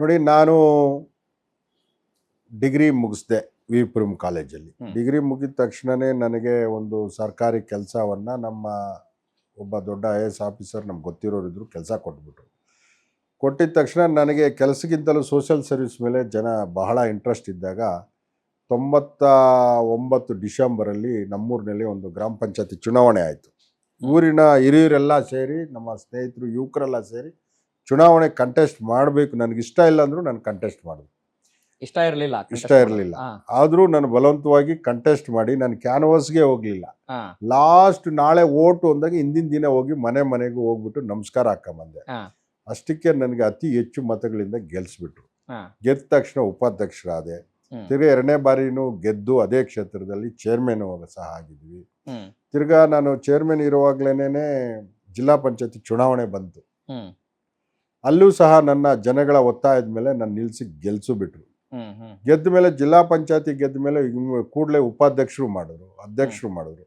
ನೋಡಿ, ನಾನು ಡಿಗ್ರಿ ಮುಗಿಸ್ದೆ ವಿಪುರಂ ಕಾಲೇಜಲ್ಲಿ. ಡಿಗ್ರಿ ಮುಗಿದ ತಕ್ಷಣವೇ ನನಗೆ ಒಂದು ಸರ್ಕಾರಿ ಕೆಲಸವನ್ನು ನಮ್ಮ ಒಬ್ಬ ದೊಡ್ಡ IAS ಆಫೀಸರ್ ನಮ್ಗೆ ಗೊತ್ತಿರೋರಿದ್ರು ಕೆಲಸ ಕೊಟ್ಬಿಟ್ರು. ಕೊಟ್ಟಿದ ತಕ್ಷಣ ನನಗೆ ಕೆಲಸಕ್ಕಿಂತಲೂ ಸೋಷಿಯಲ್ ಸರ್ವಿಸ್ ಮೇಲೆ ಜನ ಬಹಳ ಇಂಟ್ರೆಸ್ಟ್ ಇದ್ದಾಗ 99 ಡಿಸೆಂಬರಲ್ಲಿ ನಮ್ಮೂರಿನಲ್ಲಿ ಒಂದು ಗ್ರಾಮ ಪಂಚಾಯತಿ ಚುನಾವಣೆ ಆಯಿತು. ಊರಿನ ಹಿರಿಯರೆಲ್ಲ ಸೇರಿ, ನಮ್ಮ ಸ್ನೇಹಿತರು ಯುವಕರೆಲ್ಲ ಸೇರಿ ಚುನಾವಣೆ ಕಂಟೆಸ್ಟ್ ಮಾಡಬೇಕು, ನನಗಿಷ್ಟ ಇಲ್ಲ ಅಂದರೂ ನಾನು ಕಂಟೆಸ್ಟ್ ಮಾಡಿದೆ. ಇಷ್ಟ ಇರಲಿಲ್ಲ. ಆದರೂ ನಾನು ಬಲವಂತವಾಗಿ ಕಂಟೆಸ್ಟ್ ಮಾಡಿ ನಾನು ಕ್ಯಾನ್ವಾಸ್ಗೆ ಹೋಗಲಿಲ್ಲ. ಲಾಸ್ಟ್ ನಾಳೆ ಓಟು ಅಂದಾಗ ಹಿಂದಿನ ದಿನ ಹೋಗಿ ಮನೆಗೂ ಹೋಗ್ಬಿಟ್ಟು ನಮಸ್ಕಾರ ಹಾಕೊಂಬಂದೆ. ಅಷ್ಟಕ್ಕೆ ನನಗೆ ಅತಿ ಹೆಚ್ಚು ಮತಗಳಿಂದ ಗೆಲ್ಲಿಸ್ಬಿಟ್ರು. ಗೆದ್ದ ತಕ್ಷಣ ಉಪಾಧ್ಯಕ್ಷರಾದೆ. ತಿರ್ಗಾ 2ನೇ ಬಾರಿನೂ ಗೆದ್ದು ಅದೇ ಕ್ಷೇತ್ರದಲ್ಲಿ ಚೇರ್ಮನ್ ಸಹ ಆಗಿದ್ವಿ. ತಿರ್ಗಾ ನಾನು ಚೇರ್ಮನ್ ಇರುವಾಗ್ಲೇನೆ ಜಿಲ್ಲಾ ಪಂಚಾಯತಿ ಚುನಾವಣೆ ಬಂತು. ಅಲ್ಲೂ ಸಹ ನನ್ನ ಜನಗಳ ಒತ್ತಾಯದ ಮೇಲೆ ನಾನು ನಿಲ್ಲಿಸಿ ಗೆಲ್ಸಿಬಿಟ್ರು. ಗೆದ್ದ ಮೇಲೆ ಜಿಲ್ಲಾ ಪಂಚಾಯತಿ ಗೆದ್ದ ಮೇಲೆ ಕೂಡಲೇ ಉಪಾಧ್ಯಕ್ಷರು ಮಾಡಿದ್ರು, ಅಧ್ಯಕ್ಷರು ಮಾಡಿದ್ರು.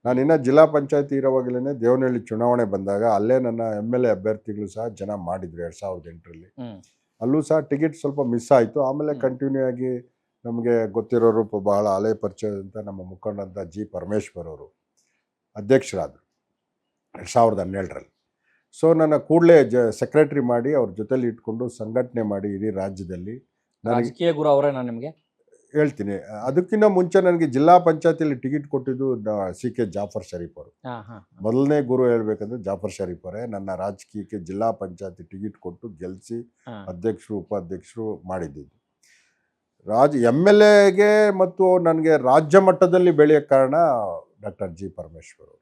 ನಾನು ಇನ್ನು ಜಿಲ್ಲಾ ಪಂಚಾಯತಿ ಇರೋವಾಗಲೇ ದೇವನಹಳ್ಳಿ ಚುನಾವಣೆ ಬಂದಾಗ ಅಲ್ಲೇ ನನ್ನ MLA ಅಭ್ಯರ್ಥಿಗಳು ಸಹ ಜನ ಮಾಡಿದ್ರು 2008ರಲ್ಲಿ. ಅಲ್ಲೂ ಸಹ ಟಿಕೆಟ್ ಸ್ವಲ್ಪ ಮಿಸ್ ಆಯಿತು. ಆಮೇಲೆ ಕಂಟಿನ್ಯೂ ಆಗಿ ನಮಗೆ ಗೊತ್ತಿರೋರು ಬಹಳ ಹಳೆ ಪರಿಚಯದಂಥ ನಮ್ಮ ಮುಖಂಡಂಥ G. ಪರಮೇಶ್ವರ್ ಅವರು ಅಧ್ಯಕ್ಷರಾದರು 2017ರಲ್ಲಿ. ಸೊ ನನ್ನ ಕೂಡಲೇ ಸೆಕ್ರೆಟ್ರಿ ಮಾಡಿ ಅವ್ರ ಜೊತೆಲಿ ಇಟ್ಕೊಂಡು ಸಂಘಟನೆ ಮಾಡಿ ಇಡೀ ರಾಜ್ಯದಲ್ಲಿ. ರಾಜಕೀಯ ಗುರು ಅವರೇ ನಾನು ನಿಮಗೆ ಹೇಳ್ತೀನಿ. ಅದಕ್ಕಿಂತ ಮುಂಚೆ ನನಗೆ ಜಿಲ್ಲಾ ಪಂಚಾಯತಿಯಲ್ಲಿ ಟಿಕೆಟ್ ಕೊಟ್ಟಿದ್ದು CK ಜಾಫರ್ ಶರೀಫ್ ಅವರು. ಮೊದಲನೇ ಗುರು ಹೇಳ್ಬೇಕಂದ್ರೆ ಜಾಫರ್ ಶರೀಫ್ ಅವರೇ ನನ್ನ ರಾಜಕೀಯಕ್ಕೆ ಜಿಲ್ಲಾ ಪಂಚಾಯತಿ ಟಿಕೆಟ್ ಕೊಟ್ಟು ಗೆಲ್ಲಿಸಿ ಅಧ್ಯಕ್ಷರು ಉಪಾಧ್ಯಕ್ಷರು ಮಾಡಿದ್ದು. MLAಗೆ ಮತ್ತು ನನಗೆ ರಾಜ್ಯ ಮಟ್ಟದಲ್ಲಿ ಬೆಳೆಯೋಕ್ಕೆ ಕಾರಣ ಡಾಕ್ಟರ್ G. ಪರಮೇಶ್ವರ್ ಅವರು.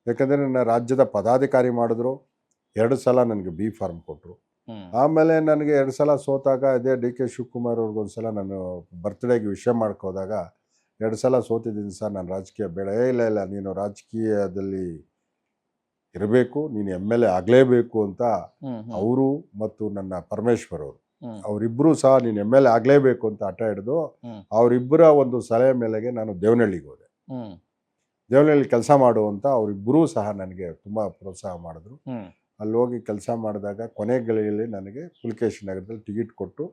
ಯಾಕಂದರೆ ನನ್ನ ರಾಜ್ಯದ ಪದಾಧಿಕಾರಿ ಮಾಡಿದ್ರು. 2 ಸಲ ನನಗೆ B ಫಾರ್ಮ್ ಕೊಟ್ಟರು. ಆಮೇಲೆ ನನಗೆ 2 ಸಲ ಸೋತಾಗ ಇದೇ DK ಶಿವಕುಮಾರ್ ಅವ್ರಿಗೊಂದು ಸಲ ನಾನು ಬರ್ತ್ಡೇಗೆ ವಿಷಯ ಮಾಡ್ಕೋದಾಗ 2 ಸಲ ಸೋತಿದ್ದೀನಿ ಸರ್, ನಾನು ರಾಜಕೀಯ ಬೇಡ. ಇಲ್ಲ ನೀನು ರಾಜಕೀಯದಲ್ಲಿ ಇರಬೇಕು, ನೀನು MLA ಆಗಲೇಬೇಕು ಅಂತ ಅವರು ಮತ್ತು ನನ್ನ ಪರಮೇಶ್ವರ್ ಅವರು ಅವರಿಬ್ಬರು ಸಹ ನೀನು MLA ಆಗಲೇಬೇಕು ಅಂತ ಹಠ ಹಿಡಿದು ಅವರಿಬ್ಬರ ಒಂದು ಸಲಹೆ ಮೇಲೆಗೆ ನಾನು ದೇವನಹಳ್ಳಿಗೆ ಹೋದೆ. ದೇವನಹಳ್ಳಿ ಕೆಲಸ ಮಾಡುವಂತ ಅವರಿಬ್ಬರೂ ಸಹ ನನಗೆ ತುಂಬ ಪ್ರೋತ್ಸಾಹ ಮಾಡಿದ್ರು. ಅಲ್ಲಿ ಹೋಗಿ ಕೆಲಸ ಮಾಡಿದಾಗ ಕೊನೆಗಳಲ್ಲಿ ನನಗೆ ಪುಲಕೇಶಿ ನಗರದಲ್ಲಿ ಟಿಕೆಟ್ ಕೊಟ್ಟು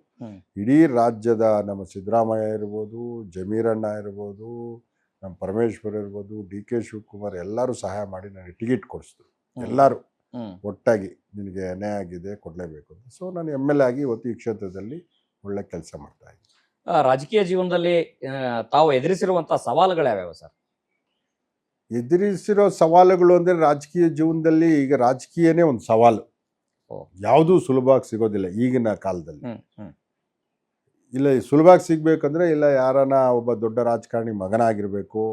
ಇಡೀ ರಾಜ್ಯದ ನಮ್ಮ ಸಿದ್ದರಾಮಯ್ಯ ಇರ್ಬೋದು, ಜಮೀರಣ್ಣ ಇರ್ಬೋದು, ನಮ್ಮ ಪರಮೇಶ್ವರ್ ಇರ್ಬೋದು, DK ಶಿವಕುಮಾರ್ ಎಲ್ಲರೂ ಸಹಾಯ ಮಾಡಿ ನನಗೆ ಟಿಕೆಟ್ ಕೊಡಿಸಿದ್ರು. ಎಲ್ಲರೂ ಒಟ್ಟಾಗಿ ನಿನಗೆ ಅನ್ಯಾಯ ಆಗಿದೆ, ಕೊಡಲೇಬೇಕು ಅಂತ. ಸೊ ನಾನು MLA ಆಗಿ ಇವತ್ತು ಈ ಕ್ಷೇತ್ರದಲ್ಲಿ ಒಳ್ಳೆ ಕೆಲಸ ಮಾಡ್ತಾ ಇದ್ದೀನಿ. ರಾಜಕೀಯ ಜೀವನದಲ್ಲಿ ತಾವು ಎದುರಿಸಿರುವಂಥ ಸವಾಲುಗಳು ಯಾವ್ಯಾವ ಸರ್? ಎದುರಿಸಿರೋ ಸವಾಲುಗಳು ಅಂದರೆ ರಾಜಕೀಯ ಜೀವನದಲ್ಲಿ ಈಗ ರಾಜಕೀಯನೇ ಒಂದು ಸವಾಲು. ಯಾವುದೂ ಸುಲಭವಾಗಿ ಸಿಗೋದಿಲ್ಲ ಈಗಿನ ಕಾಲದಲ್ಲಿ. ಇಲ್ಲ ಸುಲಭವಾಗಿ ಸಿಗ್ಬೇಕಂದ್ರೆ ಇಲ್ಲ ಯಾರನ್ನ ಒಬ್ಬ ದೊಡ್ಡ ರಾಜಕಾರಣಿ ಮಗನಾಗಿರ್ಬೇಕು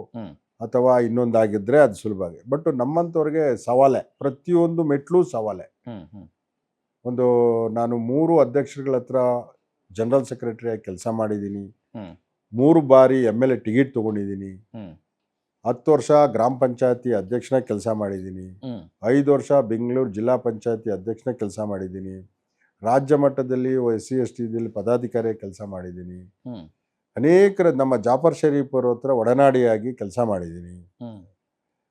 ಅಥವಾ ಇನ್ನೊಂದಾಗಿದ್ರೆ ಅದು ಸುಲಭವಾಗಿ. ಬಟ್ ನಮ್ಮಂಥವ್ರಿಗೆ ಸವಾಲೆ, ಪ್ರತಿಯೊಂದು ಮೆಟ್ಲು ಸವಾಲೆ. ಒಂದು ನಾನು 3 ಅಧ್ಯಕ್ಷರುಗಳ ಹತ್ರ ಜನರಲ್ ಸೆಕ್ರೆಟರಿಯಾಗಿ ಕೆಲಸ ಮಾಡಿದ್ದೀನಿ. 3 ಬಾರಿ MLA ಟಿಕೆಟ್ ತೊಗೊಂಡಿದ್ದೀನಿ. 10 ವರ್ಷ ಗ್ರಾಮ ಪಂಚಾಯತಿ ಅಧ್ಯಕ್ಷನ ಕೆಲಸ ಮಾಡಿದ್ದೀನಿ. 5 ವರ್ಷ ಬೆಂಗಳೂರು ಜಿಲ್ಲಾ ಪಂಚಾಯತಿ ಅಧ್ಯಕ್ಷನ ಕೆಲಸ ಮಾಡಿದ್ದೀನಿ. ರಾಜ್ಯ ಮಟ್ಟದಲ್ಲಿ SC ST ಪದಾಧಿಕಾರಿ ಕೆಲಸ ಮಾಡಿದ್ದೀನಿ. ಅನೇಕರ ನಮ್ಮ ಜಾಫರ್ ಶರೀಫ್ ಅವ್ರ ಹತ್ರ ಒಡನಾಡಿಯಾಗಿ ಕೆಲಸ ಮಾಡಿದ್ದೀನಿ.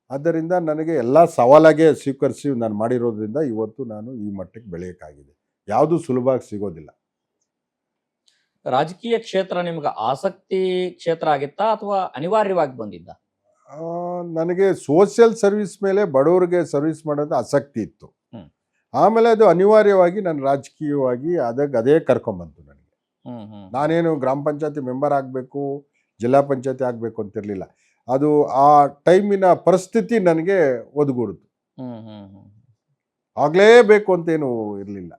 ಆದ್ದರಿಂದ ನನಗೆ ಎಲ್ಲ ಸವಾಲಾಗೆ ಸ್ವೀಕರಿಸಿ ನಾನು ಮಾಡಿರೋದ್ರಿಂದ ಇವತ್ತು ನಾನು ಈ ಮಟ್ಟಕ್ಕೆ ಬೆಳೆಯೋಕ್ಕಾಗಿದೆ. ಯಾವುದೂ ಸುಲಭವಾಗಿ ಸಿಗೋದಿಲ್ಲ. ರಾಜಕೀಯ ಕ್ಷೇತ್ರ ನಿಮ್ಗೆ ಆಸಕ್ತಿ ಕ್ಷೇತ್ರ ಆಗಿತ್ತಾ ಅಥವಾ ಅನಿವಾರ್ಯವಾಗಿ ಬಂದಿದ್ದ? ನನಗೆ ಸೋಷಿಯಲ್ ಸರ್ವಿಸ್ ಮೇಲೆ ಬಡವರಿಗೆ ಸರ್ವಿಸ್ ಮಾಡೋದು ಆಸಕ್ತಿ ಇತ್ತು. ಆಮೇಲೆ ಅದು ಅನಿವಾರ್ಯವಾಗಿ ನಾನು ರಾಜಕೀಯವಾಗಿ ಅದೇ ಕರ್ಕೊಂಬಂತು ನನಗೆ. ನಾನೇನು ಗ್ರಾಮ ಪಂಚಾಯತಿ ಮೆಂಬರ್ ಆಗಬೇಕು, ಜಿಲ್ಲಾ ಪಂಚಾಯತಿ ಆಗಬೇಕು ಅಂತಿರಲಿಲ್ಲ. ಅದು ಆ ಟೈಮಿನ ಪರಿಸ್ಥಿತಿ ನನಗೆ ಒದಗೂಡಿತು. ಆಗಲೇಬೇಕು ಅಂತೇನು ಇರಲಿಲ್ಲ.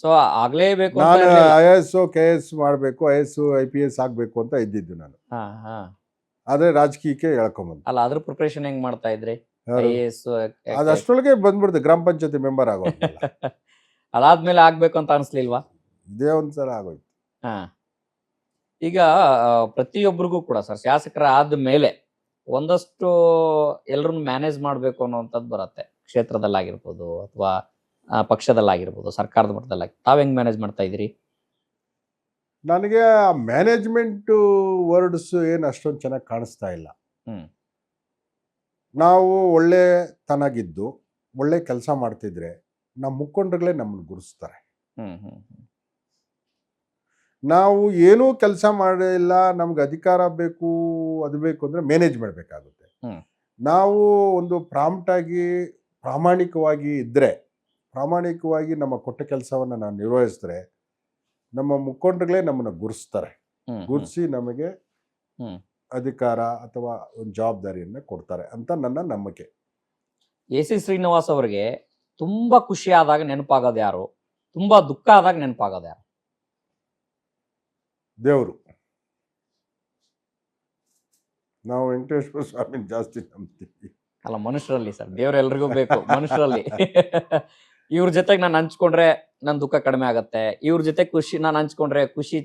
ಸೊ ಆಗಲೇಬೇಕು, ನಾನು IAS KS ಮಾಡಬೇಕು, IAS IPS ಆಗಬೇಕು ಅಂತ ಇದ್ದಿದ್ದು ನಾನು. ಆದರೆ ರಾಜಕೀಯಕ್ಕೆ ಎಳ್ಕೊಂಬಂದು. ಅಲ್ಲ, ಅದ್ರ ಪ್ರಿಪರೇಷನ್ ಹೆಂಗ್ ಮಾಡ್ತಾ ಇದ್ರಿ? ಅದು ಅಷ್ಟರೊಳಗೆ ಬಂದ್ಬಿಡ್ತು ಗ್ರಾಮ ಪಂಚಾಯತಿ ಮೆಂಬರ್ ಆಗೋದು. ಅದಾದ್ಮೇಲೆ ಆಗ್ಬೇಕು ಅಂತ ಅನಿಸ್ಲಿಲ್ವಾ? ಇದೇ ಒಂದ್ಸಲ ಆಗೋಯ್ತು. ಈಗ ಪ್ರತಿಯೊಬ್ಬರಿಗೂ ಕೂಡ ಸರ್ ಶಾಸಕರ ಆದ್ಮೇಲೆ ಒಂದಷ್ಟು ಎಲ್ಲರನ್ನು ಮ್ಯಾನೇಜ್ ಮಾಡಬೇಕು ಅನ್ನೋವಂಥದ್ದು ಬರುತ್ತೆ. ಕ್ಷೇತ್ರದಲ್ಲಾಗಿರ್ಬೋದು ಅಥವಾ ಪಕ್ಷದಲ್ಲಾಗಿರ್ಬೋದು, ಸರ್ಕಾರದ ಮಟ್ಟದಲ್ಲಿ. ತಾವ್ ಹೆಂಗ್ ಮ್ಯಾನೇಜ್ ಮಾಡ್ತಾ ಇದ್ದೀರಿ? ನನಗೆ ಮ್ಯಾನೇಜ್ಮೆಂಟ್ ವರ್ಡ್ಸ್ ಏನು ಅಷ್ಟೊಂದು ಚೆನ್ನಾಗಿ ಕಾಣಿಸ್ತಾ ಇಲ್ಲ. ನಾವು ಒಳ್ಳೆ ತನಾಗಿದ್ದು ಒಳ್ಳೆ ಕೆಲಸ ಮಾಡ್ತಿದ್ರೆ ನಮ್ಮ ಮುಖಂಡರುಗಳೇ ನಮ್ಮನ್ನು ಗುರುಸ್ತಾರೆ. ಹ್ಮ್ ಹ್ಮ್ ಹ್ಮ್ ನಾವು ಏನೂ ಕೆಲಸ ಮಾಡಿಲ್ಲ, ನಮ್ಗೆ ಅಧಿಕಾರ ಬೇಕು, ಅದು ಬೇಕು ಅಂದರೆ ಮ್ಯಾನೇಜ್ ಮಾಡಬೇಕಾಗುತ್ತೆ. ಹ್ಮ್. ನಾವು ಒಂದು ಪ್ರಾಂಪ್ಟಾಗಿ ಪ್ರಾಮಾಣಿಕವಾಗಿ ಇದ್ದರೆ, ಪ್ರಾಮಾಣಿಕವಾಗಿ ನಮ್ಮ ಕೊಟ್ಟ ಕೆಲಸವನ್ನು ನಾವು ನಿರ್ವಹಿಸಿದ್ರೆ, ನಮ್ಮ ಮುಖಂಡರುಗಳೇ ನಮ್ಮನ್ನು ಗುರುಸ್ತಾರೆ. ಹ್ಮ್ ಹ್ಮ್ ಗುರುಸಿ ನಮಗೆ ಹ್ಮ್. ಅಧಿಕಾರ ಅಥವಾ ಒಂದು ಜವಾಬ್ದಾರಿಯನ್ನು ಕೊಡ್ತಾರೆ ಅಂತ ನನ್ನ ನಂಬಿಕೆ. ಎ.ಸಿ. ಶ್ರೀನಿವಾಸ್ ಅವರಿಗೆ ತುಂಬಾ ಖುಷಿ ಆದಾಗ ನೆನಪಾಗೋದು ಯಾರು, ತುಂಬಾ ದುಃಖ ಆದಾಗ ನೆನಪಾಗೋದು ಯಾರು? ದೇವರು. ನಾವು ವೆಂಕಟೇಶ್ವರ ಸ್ವಾಮಿನ ಜಾಸ್ತಿ ನಂಬ್ತೀವಿ. ಅಲ್ಲ, ಮನುಷ್ಯರಲ್ಲಿ ಸರ್, ದೇವ್ರು ಎಲ್ರಿಗೂ ಬೇಕು, ಮನುಷ್ಯರಲ್ಲಿ. ಇವ್ರ ಜೊತೆಗೆ ನಾನು ಹಂಚ್ಕೊಂಡ್ರೆ ನನ್ನ ದುಃಖ ಕಡಿಮೆ ಆಗತ್ತೆ, ಇವ್ರ ಜೊತೆ ಖುಷಿ ನಾನು ಹಂಚ್ಕೊಂಡ್ರೆ ಖುಷಿ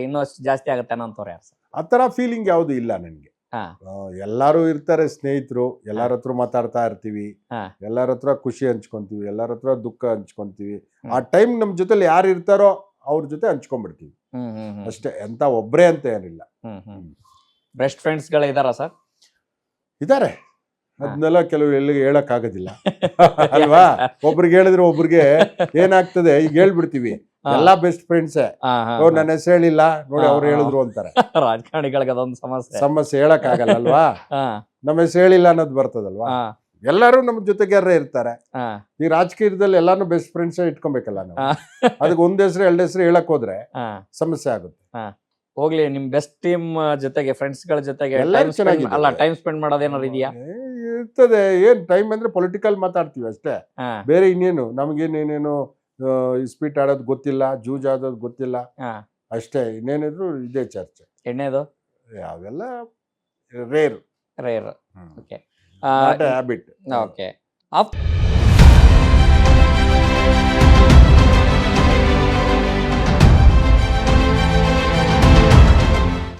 ಇನ್ನಷ್ಟು ಜಾಸ್ತಿ ಆಗತ್ತೆ ಅನ್ನೋಂಥವ್ರು ಯಾರು ಸರ್? ಆ ಥರ ಫೀಲಿಂಗ್ ಯಾವುದು ಇಲ್ಲ ನನಗೆ. ಹಾ. ಎಲ್ಲರೂ ಇರ್ತಾರೆ ಸ್ನೇಹಿತರು, ಎಲ್ಲರ ಹತ್ರ ಮಾತಾಡ್ತಾ ಇರ್ತೀವಿ, ಹಾ. ಎಲ್ಲರ ಹತ್ರ ಖುಷಿ ಹಂಚ್ಕೊಂತೀವಿ, ಎಲ್ಲರ ಹತ್ರ ದುಃಖ ಹಂಚ್ಕೊಂತೀವಿ. ಆ ಟೈಮ್ ನಮ್ಮ ಜೊತೆಲಿ ಯಾರು ಇರ್ತಾರೋ ಅವ್ರ ಜೊತೆ ಹಂಚ್ಕೊಂಡ್ಬಿಡ್ತೀವಿ ಹ್ಮ್ ಹ್ಮ್ ಹ್ಮ್ ಅಷ್ಟೇ. ಎಂತ ಒಬ್ಬರೇ ಅಂತ ಏನಿಲ್ಲ. ಹ್ಮ್ ಹ್ಮ್ ಬೆಸ್ಟ್ ಫ್ರೆಂಡ್ಸ್ಗಳು ಇದಾರಾ ಸರ್? ಇದಾರೆ, ಅದನ್ನೆಲ್ಲ ಕೆಲವು ಎಲ್ಲಿಗೆ ಹೇಳಕ್ ಆಗೋದಿಲ್ಲ ಅಲ್ವಾ. ಒಬ್ರಿಗೆ ಹೇಳಿದ್ರೆ ಒಬ್ರಿಗೆ ಏನಾಗ್ತದೆ, ಈಗ ಹೇಳ್ಬಿಡ್ತೀವಿ ಎಲ್ಲಾ ಬೆಸ್ಟ್ ಫ್ರೆಂಡ್ಸೇ, ನನ್ನ ಹೆಸರು ಹೇಳಿಲ್ಲ ನೋಡಿ ಅವ್ರು ಹೇಳಿದ್ರು ಅಂತಾರೆ. ರಾಜಕಾರಣಿಗಳಿಗೆ ಅದೊಂದು ಸಮಸ್ಯೆ ಹೇಳಕ್ ಆಗಲ್ಲ ಅಲ್ವಾ. ನಮ್ಮ ಹೆಸರು ಹೇಳಿಲ್ಲ ಅನ್ನೋದು ಬರ್ತದಲ್ವಾ. ಎಲ್ಲರೂ ನಮ್ಮ ಜೊತೆಗಾರರೇ ಇರ್ತಾರೆ. ಈ ರಾಜಕೀಯದಲ್ಲಿ ಎಲ್ಲಾನು ಬೆಸ್ಟ್ ಫ್ರೆಂಡ್ಸ್ ಇಟ್ಕೊಬೇಕಲ್ಲ ನಾವು. ಅದಕ್ಕೆ ಒಂದ್ ಹೆಸರು ಎರಡು ಹೆಸರು ಹೇಳಕ್ ಹೋದ್ರೆ ಸಮಸ್ಯೆ ಆಗುತ್ತೆ. ಹೋಗ್ಲಿ, ನಿಮ್ ಬೆಸ್ಟ್ ಟೀಮ್ ಜೊತೆಗೆ ಫ್ರೆಂಡ್ಸ್ ಗಳ ಜೊತೆಗೆ ಎಲ್ಲರೂ ಚೆನ್ನಾಗಿದ್ದಾರೆ. ಅಲ್ಲ, ಟೈಮ್ ಸ್ಪೆಂಡ್ ಮಾಡೋದೇನಾರು ಇದೆಯಾ? ಇರ್ತದೆ. ಏನ್ ಟೈಮ್ ಅಂದ್ರೆ ಪೊಲಿಟಿಕಲ್ ಮಾತಾಡ್ತೀವಿ ಅಷ್ಟೇ, ಬೇರೆ ಇನ್ನೇನು ನಮ್ಗೇನೇನೇನು ಇಸ್ಪೀಟ್ ಆಡೋದು ಗೊತ್ತಿಲ್ಲ, ಜೂಜ್ ಆಡೋದು ಗೊತ್ತಿಲ್ಲ ಅಷ್ಟೇ. ಇನ್ನೇನಿದ್ರು ಇದೇ ಚರ್ಚೆ. ಎಣ್ಣೆದು ಯಾವೆಲ್ಲ rare rare. Okay. Habit. Okay.